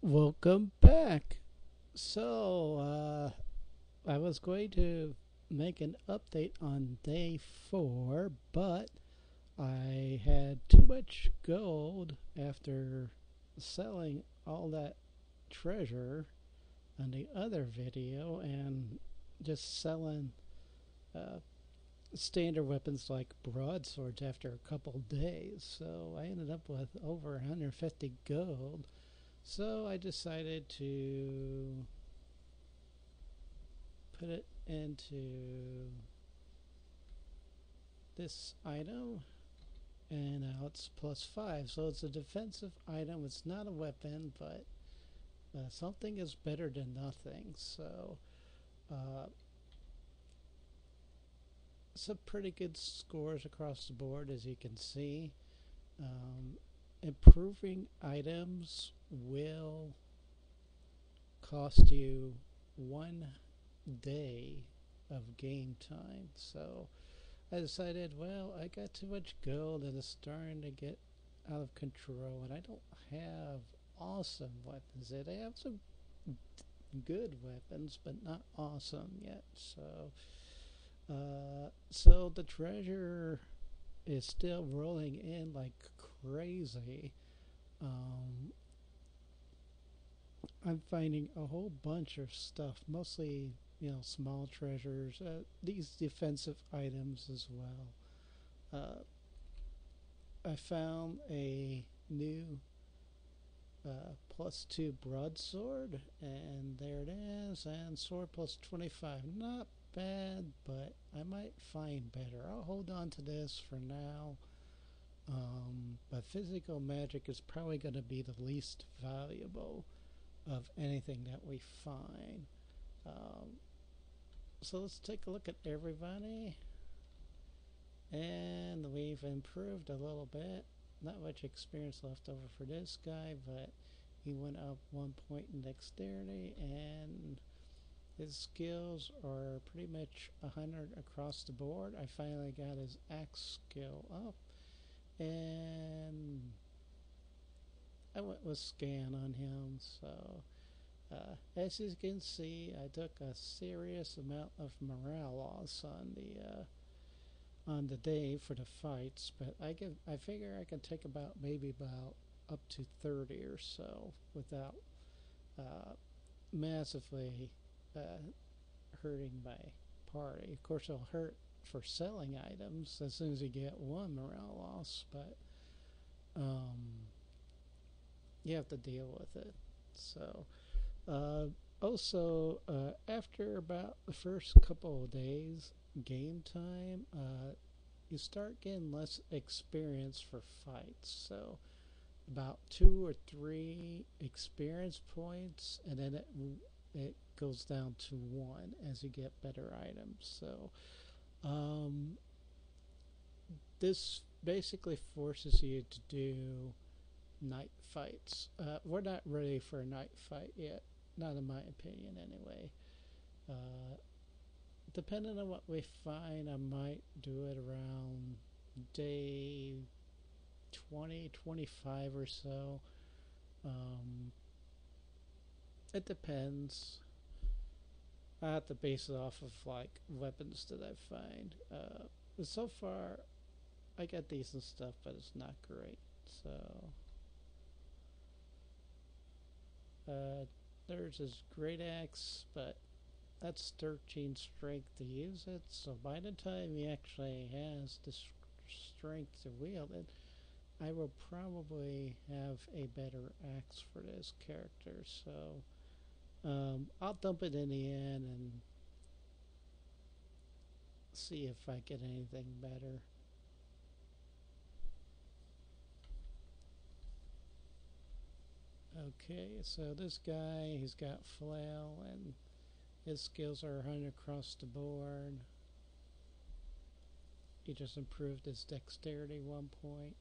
Welcome back. I was going to make an update on day 4, but I had too much gold after selling all that treasure on the other video and just selling uh, standard weapons like broadswords after a couple days. So I ended up with over 150 gold. So I decided to put it into this item, and now it's +5. So it's a defensive item. It's not a weapon, but something is better than nothing. So uh, some pretty good scores across the board, as you can see. Um, Improving items will cost you 1 day of game time. So I decided, well, I got too much gold and it's starting to get out of control, and I don't have awesome weapons yet. I have some good weapons, but not awesome yet. So the treasure is still rolling in like crazy. Um, I'm finding a whole bunch of stuff, mostly small treasures. These defensive items as well. Uh, I found a new +2 broadsword, and there it is, and sword +25. Not bad, but I might find better. I'll hold on to this for now. But physical magic is probably going to be the least valuable of anything that we find. Um, so let's take a look at everybody. And we've improved a little bit. Not much experience left over for this guy, but he went up 1 point in dexterity, and his skills are pretty much 100 across the board. I finally got his axe skill up, and I went with scan on him. So as you can see, I took a serious amount of morale loss on the day for the fights, but I figure I can take maybe about up to 30 or so without uh, massively uh, hurting my party. Of course, it'll hurt for selling items as soon as you get one morale loss, but um, you have to deal with it. So, uh, after about the first couple of days, game time, you start getting less experience for fights. So, about 2 or 3 experience points, and then it goes down to 1 as you get better items. So, um, this basically forces you to do night fights. We're not ready for a night fight yet, not in my opinion, anyway. Uh, Depending on what we find, I might do it around day 20, 25 or so. Um, it depends. I have to base it off of like weapons that I find. So far, I got decent stuff, but it's not great. So uh, there's his great axe, but that's 13 strength to use it. So by the time he actually has the strength to wield it, I will probably have a better axe for this character. So I'll dump it in the end and see if I get anything better. Okay, so this guy, he's got flail, and his skills are 100 across the board. He just improved his dexterity 1 point.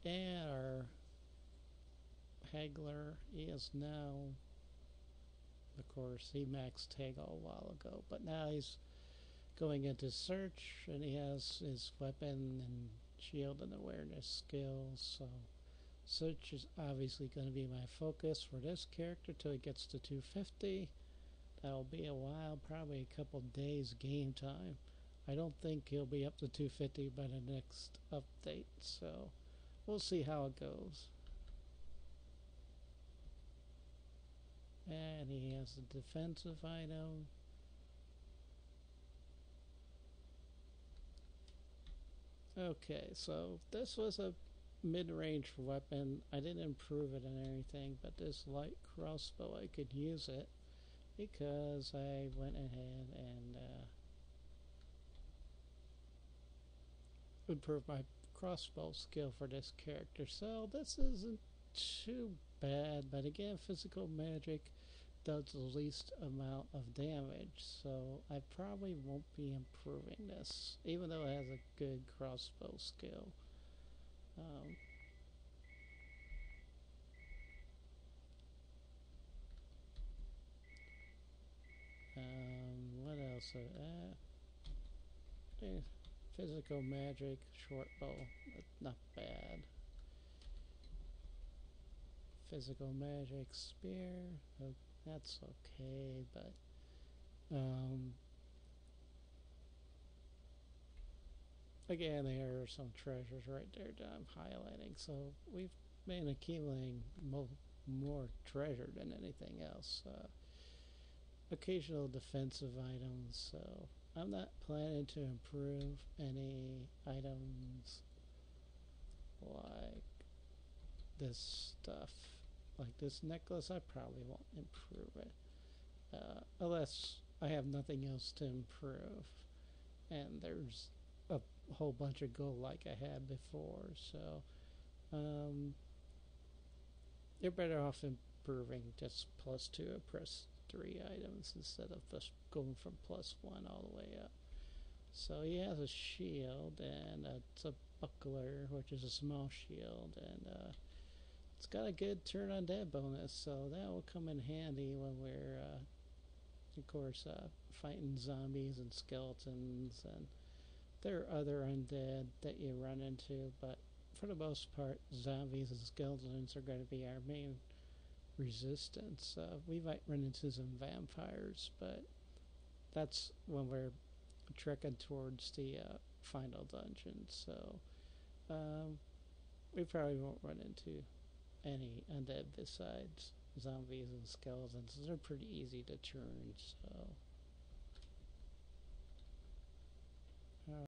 And our Hagler, he is now, of course, he maxed Hagel a while ago, but now he's going into search, and he has his weapon and shield and awareness skills. So Search is obviously going to be my focus for this character till he gets to 250. That'll be a while, probably a couple days game time. I don't think he'll be up to 250 by the next update, so we'll see how it goes. And he has a defensive item. Okay, so this was a mid-range weapon. I didn't improve it and anything, but this light crossbow, I could use it because I went ahead and improved my crossbow skill for this character. So this isn't too bad, but again, physical magic does the least amount of damage, so I probably won't be improving this, even though it has a good crossbow skill. What else? Physical magic, short bow, not bad. Physical magic, spear, that's okay, but again, there are some treasures right there that I'm highlighting. So we've been accumulating more treasure than anything else. Occasional defensive items, so I'm not planning to improve any items like this stuff. Like this necklace, I probably won't improve it. Unless I have nothing else to improve. And there's a whole bunch of gold like I had before, so you're better off improving just +2 or +3 items instead of just going from +1 all the way up. So he has a shield, and it's a buckler, which is a small shield, and it's got a good turn on dead bonus, so that will come in handy when we're, of course, fighting zombies and skeletons, and there are other undead that you run into, but for the most part, zombies and skeletons are going to be our main resistance. We might run into some vampires, but that's when we're trekking towards the final dungeon, so we probably won't run into any undead besides zombies and skeletons. They're pretty easy to turn, so